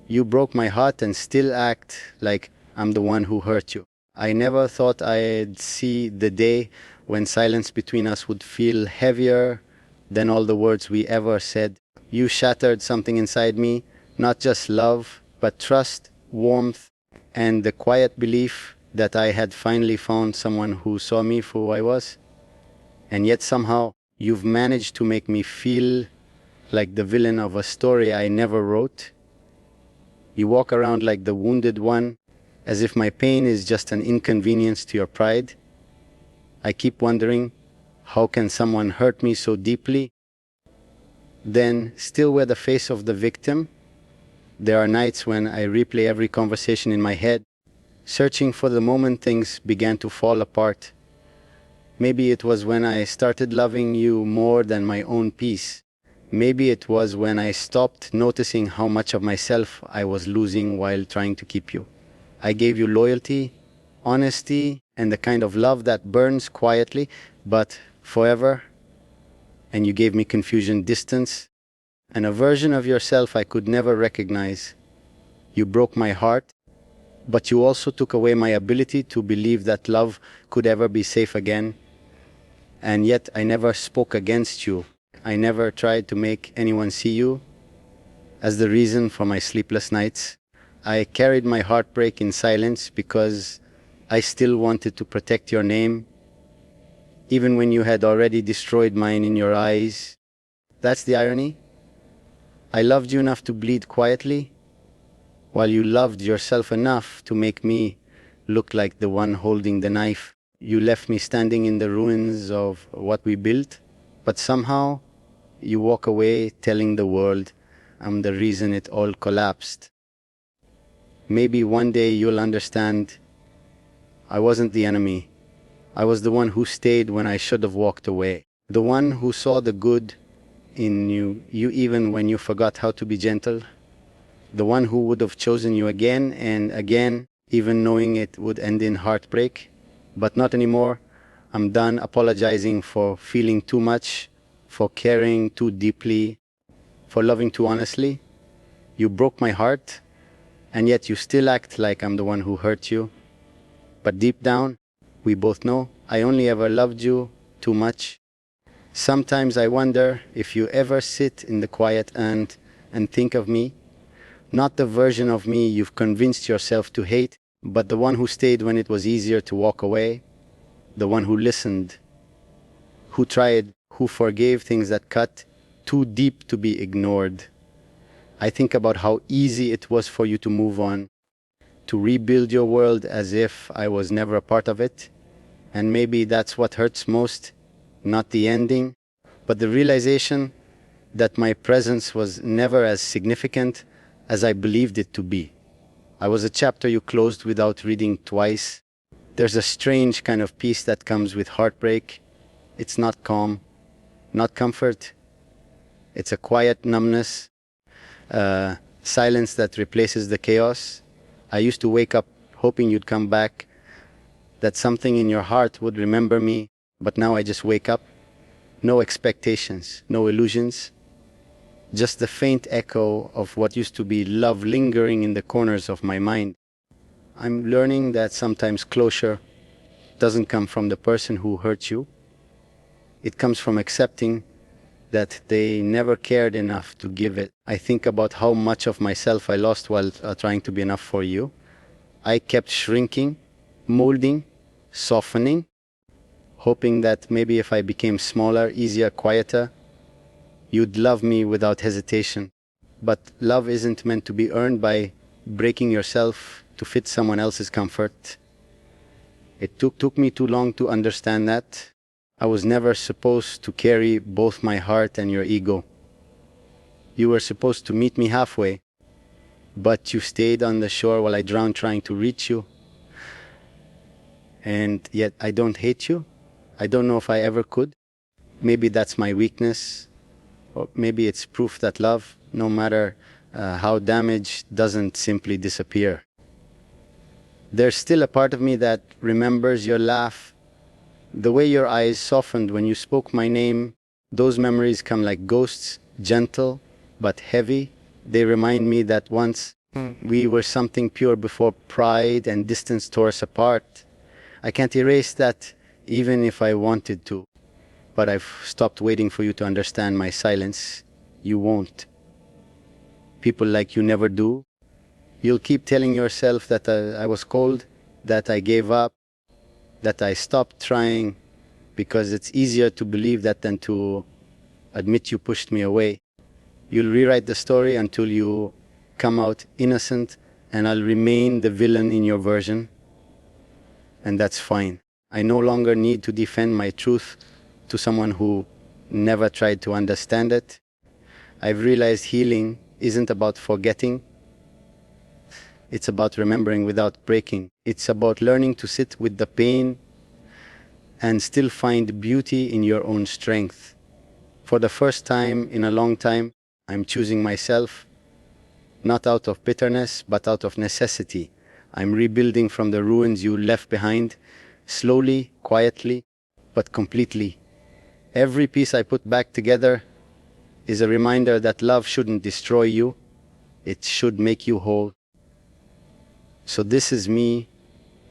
You broke my heart and still act like I'm the one who hurt you. I never thought I'd see the day when silence between us would feel heavier than all the words we ever said. You shattered something inside me, not just love, but trust, warmth, and the quiet belief that I had finally found someone who saw me for who I was. And yet somehow you've managed to make me feel like the villain of a story I never wrote. You walk around like the wounded one, as if my pain is just an inconvenience to your pride. I keep wondering, how can someone hurt me so deeply, then still wear the face of the victim? There are nights when I replay every conversation in my head, searching for the moment things began to fall apart. Maybe it was when I started loving you more than my own peace. Maybe it was when I stopped noticing how much of myself I was losing while trying to keep you. I gave you loyalty, honesty, and the kind of love that burns quietly, but forever. And you gave me confusion, distance, and a version of yourself I could never recognize. You broke my heart, but you also took away my ability to believe that love could ever be safe again. And yet I never spoke against you. I never tried to make anyone see you as the reason for my sleepless nights. I carried my heartbreak in silence because I still wanted to protect your name, even when you had already destroyed mine in your eyes. That's the irony. I loved you enough to bleed quietly, while you loved yourself enough to make me look like the one holding the knife. You left me standing in the ruins of what we built, but somehow you walk away telling the world I'm the reason it all collapsed. Maybe one day you'll understand I wasn't the enemy. I was the one who stayed when I should have walked away. The one who saw the good in you even when you forgot how to be gentle. The one who would have chosen you again and again, even knowing it would end in heartbreak. But not anymore. I'm done apologizing for feeling too much, for caring too deeply, for loving too honestly. You broke my heart, and yet you still act like I'm the one who hurt you. But deep down, we both know I only ever loved you too much. Sometimes I wonder if you ever sit in the quiet and think of me, not the version of me you've convinced yourself to hate, but the one who stayed when it was easier to walk away, the one who listened, who tried, who forgave things that cut too deep to be ignored. I think about how easy it was for you to move on, to rebuild your world as if I was never a part of it. And maybe that's what hurts most, not the ending, but the realization that my presence was never as significant as I believed it to be. I was a chapter you closed without reading twice. There's a strange kind of peace that comes with heartbreak. It's not calm, not comfort. It's a quiet numbness, silence that replaces the chaos. I used to wake up hoping you'd come back, that something in your heart would remember me, but now I just wake up. No expectations, no illusions, just the faint echo of what used to be love lingering in the corners of my mind. I'm learning that sometimes closure doesn't come from the person who hurt you. It comes from accepting that they never cared enough to give it. I think about how much of myself I lost while trying to be enough for you. I kept shrinking, molding, softening, hoping that maybe if I became smaller, easier, quieter, you'd love me without hesitation. But love isn't meant to be earned by breaking yourself to fit someone else's comfort. It took me too long to understand that. I was never supposed to carry both my heart and your ego. You were supposed to meet me halfway, but you stayed on the shore while I drowned trying to reach you. And yet I don't hate you. I don't know if I ever could. Maybe that's my weakness, or maybe it's proof that love, no matter how damaged, doesn't simply disappear. There's still a part of me that remembers your laugh, the way your eyes softened when you spoke my name. Those memories come like ghosts, gentle but heavy. They remind me that once We were something pure before pride and distance tore us apart. I can't erase that even if I wanted to, but I've stopped waiting for you to understand my silence. You won't. People like you never do. You'll keep telling yourself that I was cold, that I gave up, that I stopped trying, because it's easier to believe that than to admit you pushed me away. You'll rewrite the story until you come out innocent, and I'll remain the villain in your version, and that's fine. I no longer need to defend my truth to someone who never tried to understand it. I've realized healing isn't about forgetting. It's about remembering without breaking. It's about learning to sit with the pain and still find beauty in your own strength. For the first time in a long time, I'm choosing myself, not out of bitterness, but out of necessity. I'm rebuilding from the ruins you left behind, slowly, quietly, but completely. Every piece I put back together is a reminder that love shouldn't destroy you, it should make you whole. So this is me,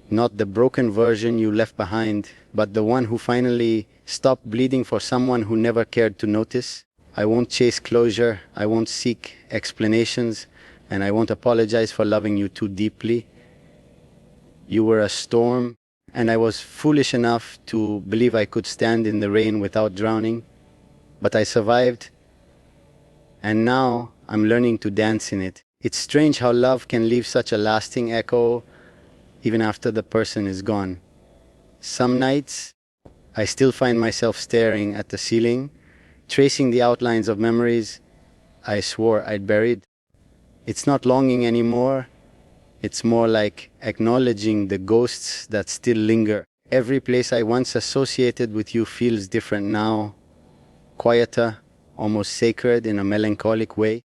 not the broken version you left behind, but the one who finally stopped bleeding for someone who never cared to notice. I won't chase closure, I won't seek explanations, and I won't apologize for loving you too deeply. You were a storm, and I was foolish enough to believe I could stand in the rain without drowning. But I survived, and now I'm learning to dance in it. It's strange how love can leave such a lasting echo even after the person is gone. Some nights, I still find myself staring at the ceiling, tracing the outlines of memories I swore I'd buried. It's not longing anymore, it's more like acknowledging the ghosts that still linger. Every place I once associated with you feels different now, quieter, almost sacred in a melancholic way.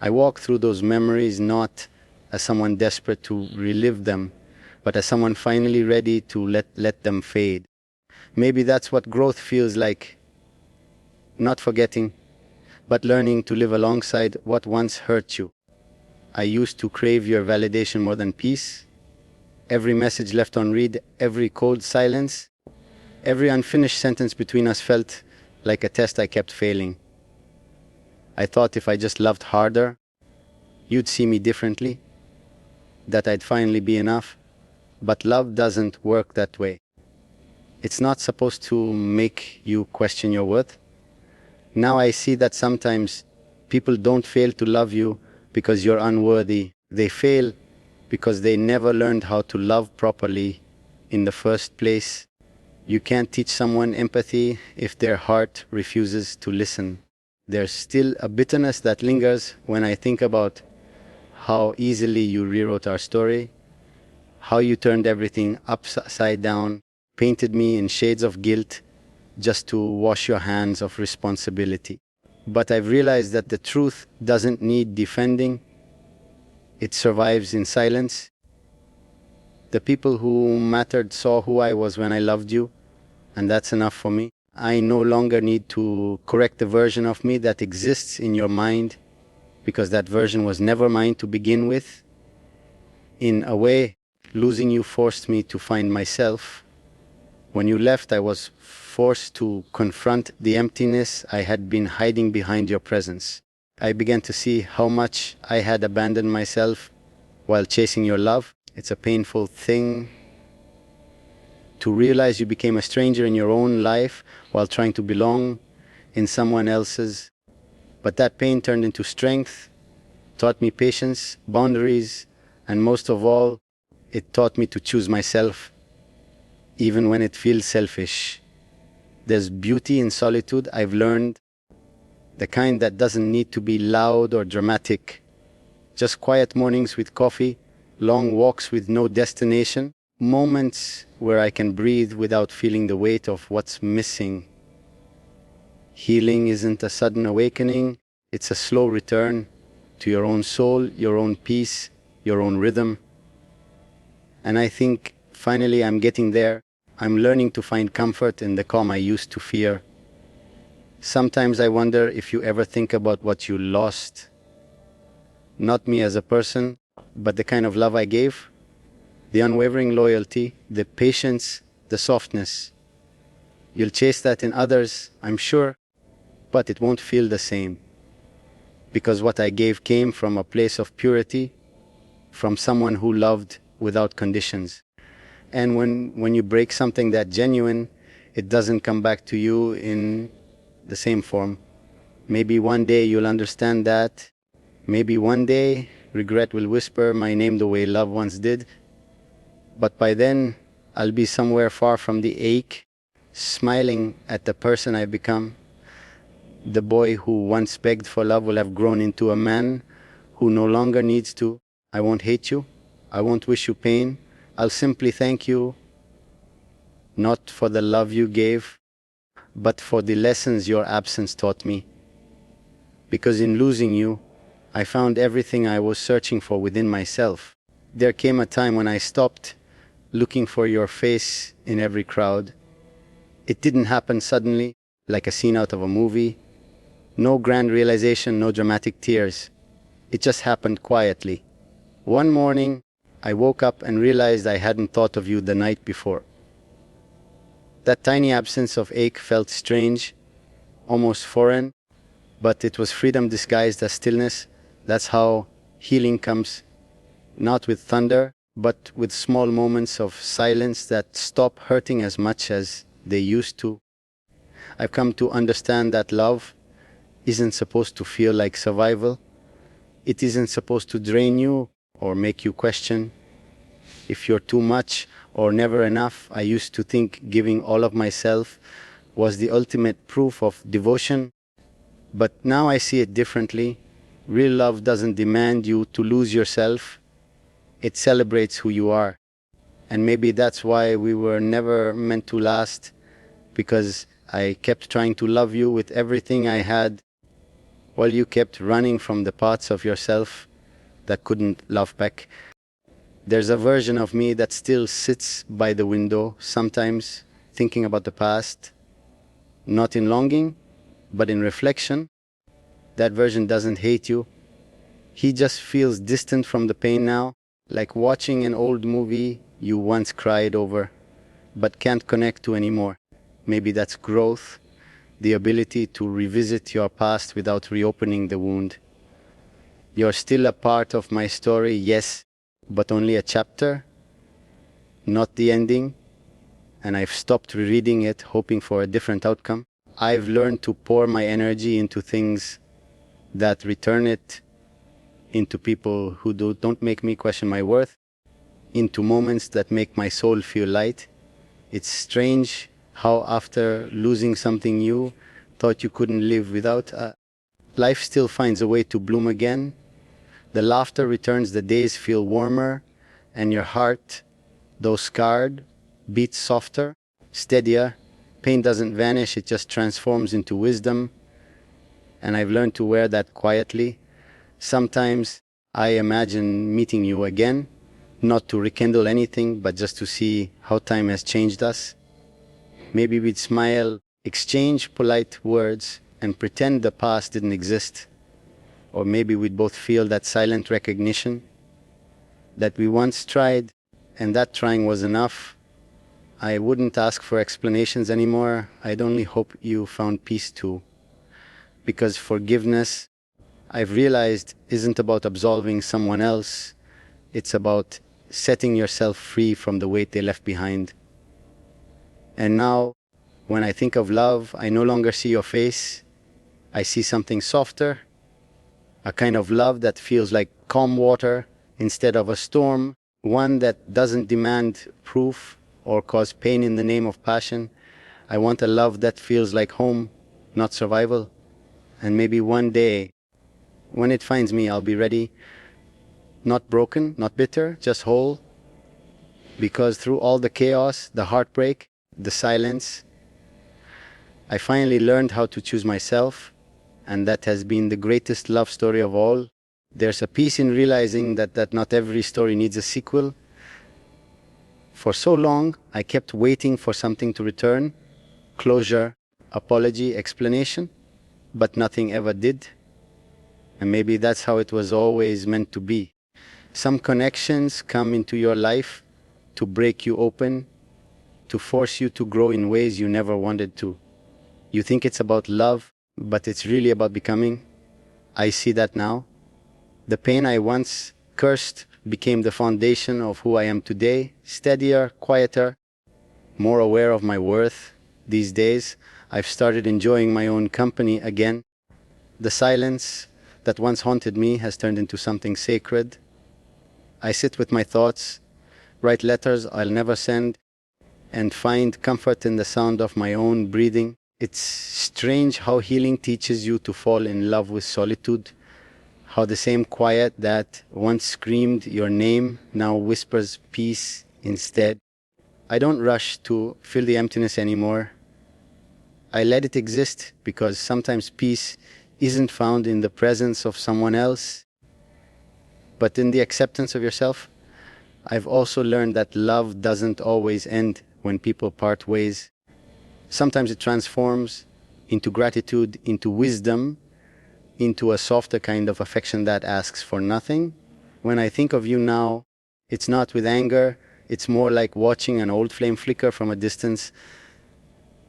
I walk through those memories not as someone desperate to relive them, but as someone finally ready to let them fade. Maybe that's what growth feels like. Not forgetting, but learning to live alongside what once hurt you. I used to crave your validation more than peace. Every message left unread, every cold silence, every unfinished sentence between us felt like a test I kept failing. I thought if I just loved harder, you'd see me differently, that I'd finally be enough. But love doesn't work that way. It's not supposed to make you question your worth. Now I see that sometimes people don't fail to love you because you're unworthy. They fail because they never learned how to love properly in the first place. You can't teach someone empathy if their heart refuses to listen. There's still a bitterness that lingers when I think about how easily you rewrote our story, how you turned everything upside down, painted me in shades of guilt just to wash your hands of responsibility. But I've realized that the truth doesn't need defending. It survives in silence. The people who mattered saw who I was when I loved you, and that's enough for me. I no longer need to correct the version of me that exists in your mind, because that version was never mine to begin with. In a way, losing you forced me to find myself. When you left, I was forced to confront the emptiness I had been hiding behind your presence. I began to see how much I had abandoned myself while chasing your love. It's a painful thing to realize you became a stranger in your own life while trying to belong in someone else's. But that pain turned into strength, taught me patience, boundaries, and most of all, it taught me to choose myself, even when it feels selfish. There's beauty in solitude, I've learned, the kind that doesn't need to be loud or dramatic. Just quiet mornings with coffee, long walks with no destination, moments where I can breathe without feeling the weight of what's missing. Healing isn't a sudden awakening, it's a slow return to your own soul, your own peace, your own rhythm. And I think finally I'm getting there. I'm learning to find comfort in the calm I used to fear. Sometimes I wonder if you ever think about what you lost. Not me as a person, but the kind of love I gave, the unwavering loyalty, the patience, the softness. You'll chase that in others, I'm sure, but it won't feel the same. Because what I gave came from a place of purity, from someone who loved without conditions. And when you break something that genuine, it doesn't come back to you in the same form. Maybe one day you'll understand that. Maybe one day regret will whisper my name the way love once did. But by then, I'll be somewhere far from the ache, smiling at the person I've become. The boy who once begged for love will have grown into a man who no longer needs to. I won't hate you. I won't wish you pain. I'll simply thank you, not for the love you gave, but for the lessons your absence taught me. Because in losing you, I found everything I was searching for within myself. There came a time when I stopped looking for your face in every crowd. It didn't happen suddenly, like a scene out of a movie. No grand realization, no dramatic tears. It just happened quietly. One morning, I woke up and realized I hadn't thought of you the night before. That tiny absence of ache felt strange, almost foreign, but it was freedom disguised as stillness. That's how healing comes, not with thunder, but with small moments of silence that stop hurting as much as they used to. I've come to understand that love isn't supposed to feel like survival. It isn't supposed to drain you or make you question if you're too much or never enough. I used to think giving all of myself was the ultimate proof of devotion, but now I see it differently. Real love doesn't demand you to lose yourself. It celebrates who you are. And maybe that's why we were never meant to last, because I kept trying to love you with everything I had, while you kept running from the parts of yourself that couldn't love back. There's a version of me that still sits by the window, sometimes thinking about the past, not in longing, but in reflection. That version doesn't hate you. He just feels distant from the pain now, like watching an old movie you once cried over, but can't connect to anymore. Maybe that's growth, the ability to revisit your past without reopening the wound. You're still a part of my story, yes, but only a chapter, not the ending, and I've stopped rereading it, hoping for a different outcome. I've learned to pour my energy into things that return it, into people who don't make me question my worth, into moments that make my soul feel light. It's strange how after losing something you thought you couldn't live without, life still finds a way to bloom again. The laughter returns, the days feel warmer, and your heart, though scarred, beats softer, steadier. Pain doesn't vanish, it just transforms into wisdom. And I've learned to wear that quietly. Sometimes I imagine meeting you again, not to rekindle anything, but just to see how time has changed us. Maybe we'd smile, exchange polite words, and pretend the past didn't exist. Or maybe we'd both feel that silent recognition that we once tried, and that trying was enough. I wouldn't ask for explanations anymore. I'd only hope you found peace too. Because forgiveness, I've realized, isn't about absolving someone else. It's about setting yourself free from the weight they left behind. And now, when I think of love, I no longer see your face. I see something softer, a kind of love that feels like calm water instead of a storm, one that doesn't demand proof or cause pain in the name of passion. I want a love that feels like home, not survival. And maybe one day, when it finds me, I'll be ready, not broken, not bitter, just whole. Because through all the chaos, the heartbreak, the silence, I finally learned how to choose myself, and that has been the greatest love story of all. There's a peace in realizing that not every story needs a sequel. For so long, I kept waiting for something to return, closure, apology, explanation, but nothing ever did. And maybe that's how it was always meant to be. Some connections come into your life to break you open, to force you to grow in ways you never wanted to. You think it's about love, but it's really about becoming. I see that now. The pain I once cursed became the foundation of who I am today, steadier, quieter, more aware of my worth. These days, I've started enjoying my own company again. The silence that once haunted me has turned into something sacred. I sit with my thoughts, write letters I'll never send, and find comfort in the sound of my own breathing. It's strange how healing teaches you to fall in love with solitude, how the same quiet that once screamed your name now whispers peace instead. I don't rush to fill the emptiness anymore. I let it exist because sometimes peace isn't found in the presence of someone else, but in the acceptance of yourself. I've also learned that love doesn't always end when people part ways. Sometimes it transforms into gratitude, into wisdom, into a softer kind of affection that asks for nothing. When I think of you now, it's not with anger, it's more like watching an old flame flicker from a distance,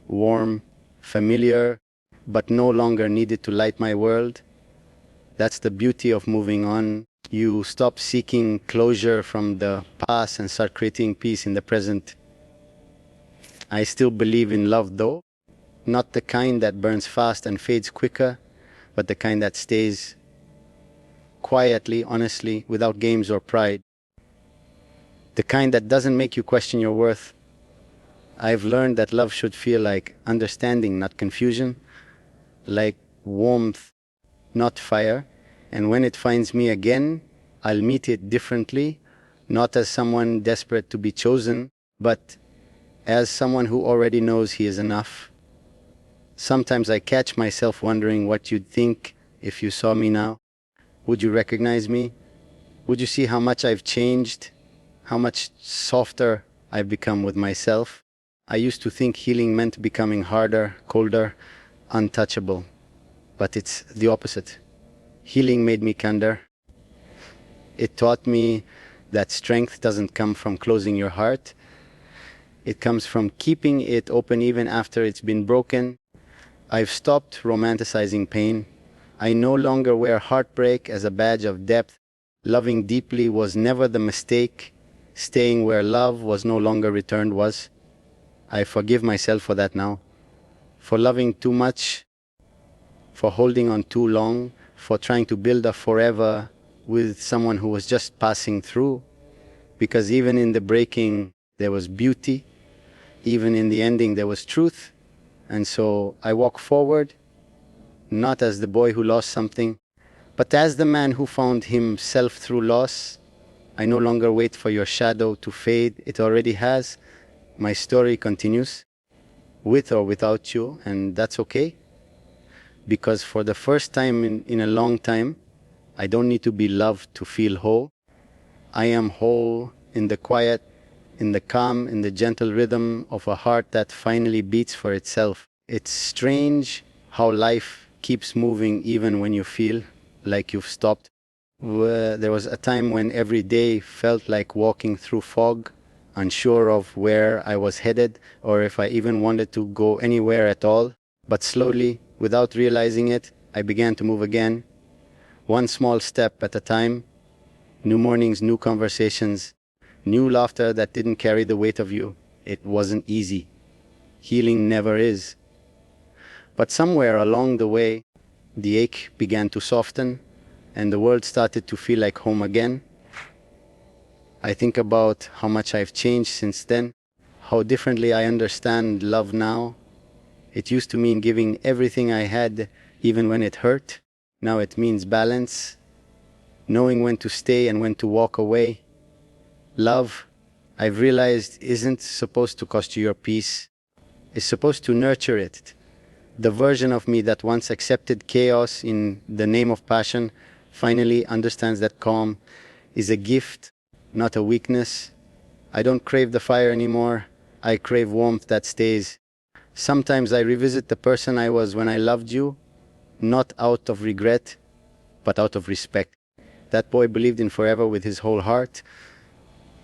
warm, familiar, but no longer needed to light my world. That's the beauty of moving on. You stop seeking closure from the past and start creating peace in the present. I still believe in love though, not the kind that burns fast and fades quicker, but the kind that stays quietly, honestly, without games or pride. The kind that doesn't make you question your worth. I've learned that love should feel like understanding, not confusion, like warmth, not fire. And when it finds me again, I'll meet it differently, not as someone desperate to be chosen, but as someone who already knows he is enough. Sometimes I catch myself wondering what you'd think if you saw me now. Would you recognize me? Would you see how much I've changed? How much softer I've become with myself? I used to think healing meant becoming harder, colder, untouchable. But it's the opposite. Healing made me kinder. It taught me that strength doesn't come from closing your heart. It comes from keeping it open even after it's been broken. I've stopped romanticizing pain. I no longer wear heartbreak as a badge of depth. Loving deeply was never the mistake. Staying where love was no longer returned was. I forgive myself for that now. For loving too much, for holding on too long, for trying to build a forever with someone who was just passing through. Because even in the breaking, there was beauty. Even in the ending, there was truth. And so I walk forward, not as the boy who lost something, but as the man who found himself through loss. I no longer wait for your shadow to fade. It already has. My story continues, with or without you, and that's okay. Because for the first time in a long time, I don't need to be loved to feel whole. I am whole in the quiet, in the calm, in the gentle rhythm of a heart that finally beats for itself. It's strange how life keeps moving even when you feel like you've stopped. There was a time when every day felt like walking through fog, unsure of where I was headed or if I even wanted to go anywhere at all. But slowly, without realizing it, I began to move again, one small step at a time. New mornings, new conversations, new laughter that didn't carry the weight of you. It wasn't easy. Healing never is. But somewhere along the way, the ache began to soften and the world started to feel like home again. I think about how much I've changed since then, how differently I understand love now. It used to mean giving everything I had, even when it hurt. Now it means balance, knowing when to stay and when to walk away. Love, I've realized, isn't supposed to cost you your peace. It's supposed to nurture it. The version of me that once accepted chaos in the name of passion finally understands that calm is a gift, not a weakness. I don't crave the fire anymore. I crave warmth that stays. Sometimes I revisit the person I was when I loved you, not out of regret, but out of respect. That boy believed in forever with his whole heart.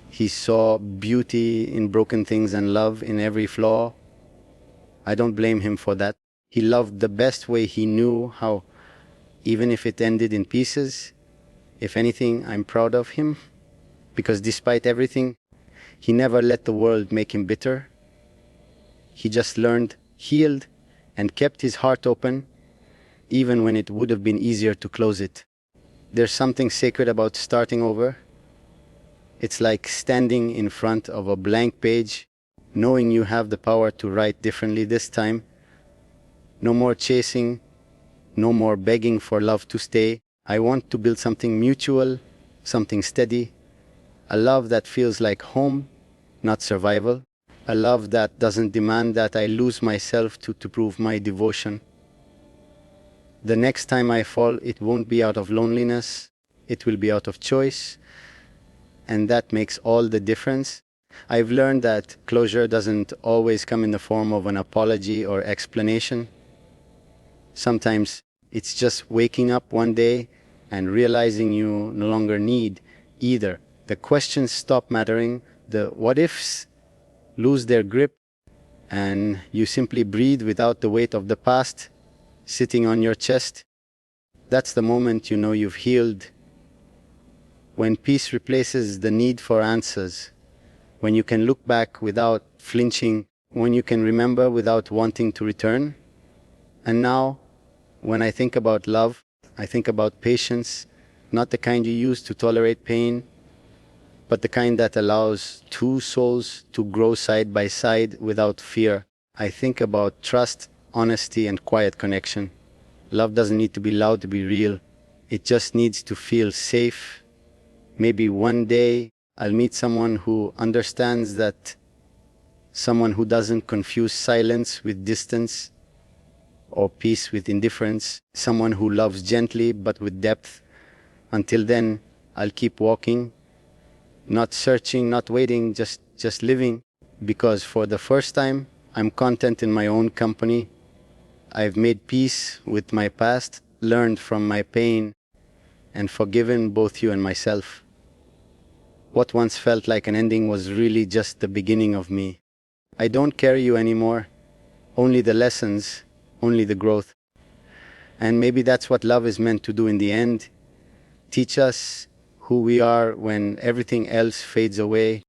He saw beauty in broken things and love in every flaw. I don't blame him for that. He loved the best way he knew how, even if it ended in pieces. If anything, I'm proud of him, because despite everything, he never let the world make him bitter. He just learned, healed, and kept his heart open, even when it would have been easier to close it. There's something sacred about starting over. It's like standing in front of a blank page, knowing you have the power to write differently this time. No more chasing, no more begging for love to stay. I want to build something mutual, something steady, a love that feels like home, not survival, a love that doesn't demand that I lose myself to prove my devotion. The next time I fall, it won't be out of loneliness, it will be out of choice, and that makes all the difference. I've learned that closure doesn't always come in the form of an apology or explanation. Sometimes it's just waking up one day and realizing you no longer need either. The questions stop mattering, the what ifs lose their grip, and you simply breathe without the weight of the past sitting on your chest. That's the moment you know you've healed. When peace replaces the need for answers, when you can look back without flinching, when you can remember without wanting to return. And now, when I think about love, I think about patience, not the kind you use to tolerate pain, but the kind that allows two souls to grow side by side without fear. I think about trust, honesty, and quiet connection. Love doesn't need to be loud to be real. It just needs to feel safe. Maybe one day I'll meet someone who understands that, someone who doesn't confuse silence with distance or peace with indifference, someone who loves gently but with depth. Until then, I'll keep walking, not searching, not waiting, just living, because for the first time, I'm content in my own company. I've made peace with my past, learned from my pain, and forgiven both you and myself. What once felt like an ending was really just the beginning of me. I don't carry you anymore, only the lessons, only the growth. And maybe that's what love is meant to do in the end. Teach us who we are when everything else fades away.